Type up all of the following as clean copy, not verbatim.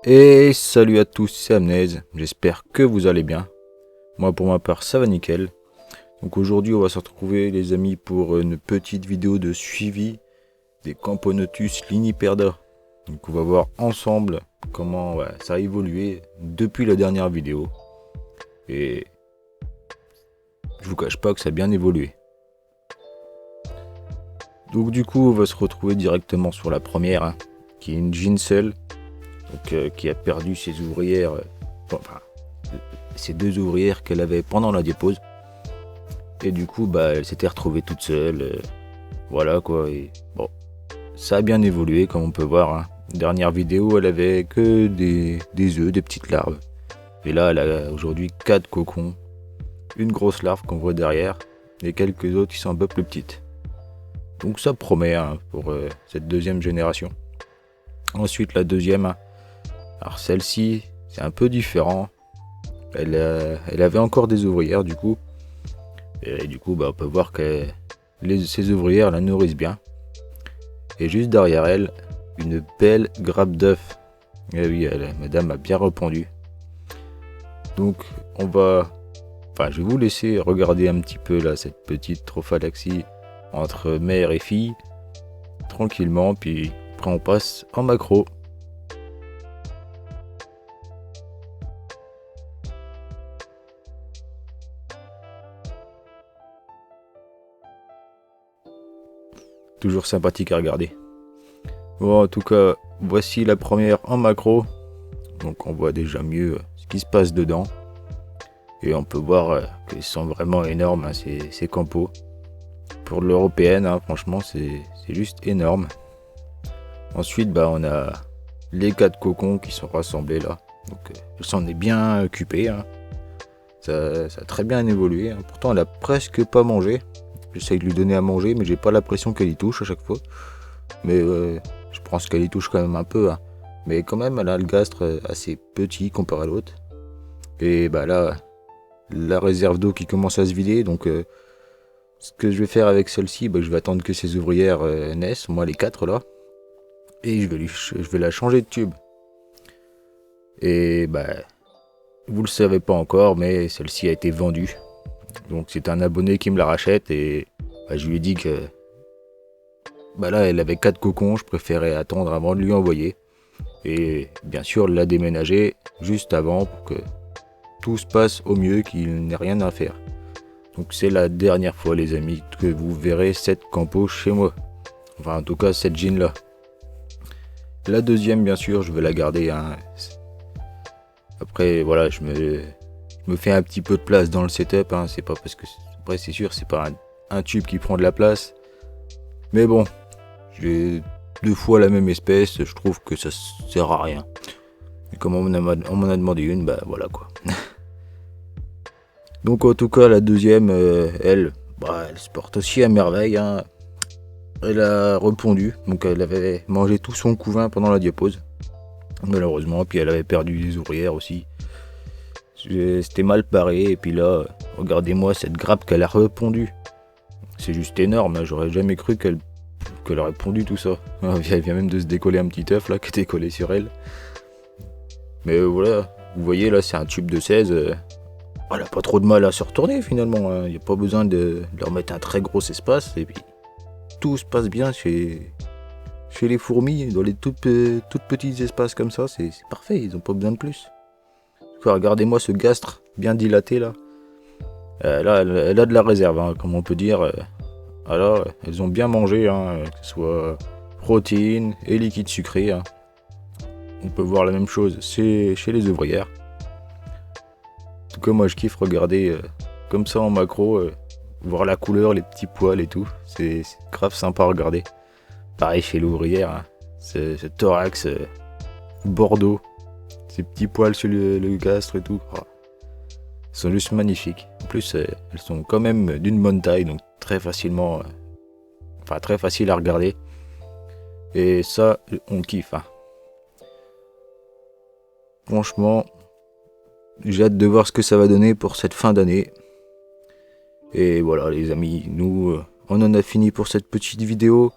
Et salut à tous, c'est Amnez, j'espère que vous allez bien. Moi pour ma part ça va nickel. Donc aujourd'hui on va se retrouver les amis pour une petite vidéo de suivi des Camponotus liniperda. Donc on va voir ensemble comment ça a évolué depuis la dernière vidéo. Et je vous cache pas que ça a bien évolué. Donc du coup on va se retrouver directement sur la première, qui est une Ginsel. Donc, qui a perdu ses ouvrières, ses deux ouvrières qu'elle avait pendant la dépose. Et du coup, elle s'était retrouvée toute seule. Voilà quoi. Et bon, ça a bien évolué comme on peut voir. Dernière vidéo, elle avait que des œufs, des petites larves. Et là, elle a aujourd'hui 4 cocons. Une grosse larve qu'on voit derrière. Et quelques autres qui sont un peu plus petites. Donc ça promet pour cette deuxième génération. Ensuite, la deuxième. Alors celle-ci, c'est un peu différent. Elle avait encore des ouvrières du coup. Et du coup, on peut voir que ces ouvrières la nourrissent bien. Et juste derrière elle, une belle grappe d'œufs. Et oui, madame a bien répondu. Donc je vais vous laisser regarder un petit peu là cette petite trophalaxie entre mère et fille. Tranquillement, puis après on passe en macro. Toujours sympathique à regarder. Bon, en tout cas, voici la première en macro. Donc on voit déjà mieux ce qui se passe dedans. Et on peut voir qu'ils sont vraiment énormes, ces campos. Pour l'européenne, franchement, c'est juste énorme. Ensuite, on a les 4 cocons qui sont rassemblés là. Donc elle s'en est bien occupée. Ça a très bien évolué. Pourtant, elle a presque pas mangé. J'essaye de lui donner à manger, mais j'ai pas l'impression qu'elle y touche à chaque fois. Mais je pense qu'elle y touche quand même un peu. Mais quand même, elle a le gastre assez petit comparé à l'autre. Et là, la réserve d'eau qui commence à se vider. Donc, ce que je vais faire avec celle-ci, je vais attendre que ces ouvrières naissent, moi les 4 là. Et je vais la changer de tube. Et vous le savez pas encore, mais celle-ci a été vendue. Donc c'est un abonné qui me la rachète et je lui ai dit que là elle avait 4 cocons, je préférais attendre avant de lui envoyer. Et bien sûr la déménager juste avant pour que tout se passe au mieux, qu'il n'ait rien à faire. Donc c'est la dernière fois les amis que vous verrez cette campo chez moi. Enfin en tout cas cette jean là. La deuxième bien sûr je vais la garder. Après voilà je me fais un petit peu de place dans le setup. C'est pas parce que après c'est sûr c'est pas un tube qui prend de la place. Mais bon, j'ai 2 fois la même espèce, je trouve que ça sert à rien. Et comme on m'en a demandé une, voilà quoi. Donc en tout cas la deuxième, elle se porte aussi à merveille. Elle a répondu, donc elle avait mangé tout son couvain pendant la diapause. Malheureusement, puis elle avait perdu des ouvrières aussi. C'était mal paré, et puis là, regardez-moi cette grappe qu'elle a répondu. C'est juste énorme, j'aurais jamais cru qu'elle aurait pondu tout ça. Elle vient même de se décoller un petit œuf là qui était collé sur elle. Mais voilà, vous voyez là c'est un tube de 16. Elle a pas trop de mal à se retourner finalement. Il n'y a pas besoin de leur mettre un très gros espace. Et puis tout se passe bien chez les fourmis, dans les toutes petits espaces comme ça. C'est parfait, ils n'ont pas besoin de plus. Regardez-moi ce gastre bien dilaté là. Là elle a de la réserve, comme on peut dire. Alors, elles ont bien mangé, que ce soit protéines et liquide sucré. On peut voir la même chose chez les ouvrières. En tout cas, moi je kiffe regarder comme ça en macro, voir la couleur, les petits poils et tout. C'est grave sympa à regarder. Pareil chez l'ouvrière, ce thorax bordeaux, ces petits poils sur le gastre et tout. Ils sont juste magnifiques. En plus, elles sont quand même d'une bonne taille, donc très facilement, très facile à regarder. Et ça, on kiffe. Franchement, j'ai hâte de voir ce que ça va donner pour cette fin d'année. Et voilà les amis, nous, on en a fini pour cette petite vidéo.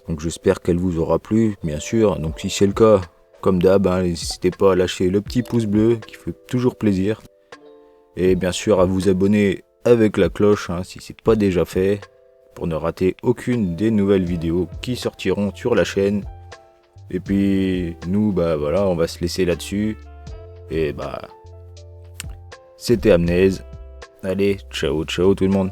Donc j'espère qu'elle vous aura plu, bien sûr. Donc si c'est le cas, comme d'hab, hein, n'hésitez pas à lâcher le petit pouce bleu qui fait toujours plaisir. Et bien sûr à vous abonner avec la cloche hein, si c'est pas déjà fait, pour ne rater aucune des nouvelles vidéos qui sortiront sur la chaîne. Et puis nous voilà, on va se laisser là-dessus. Et c'était Amnèse. Allez, ciao tout le monde.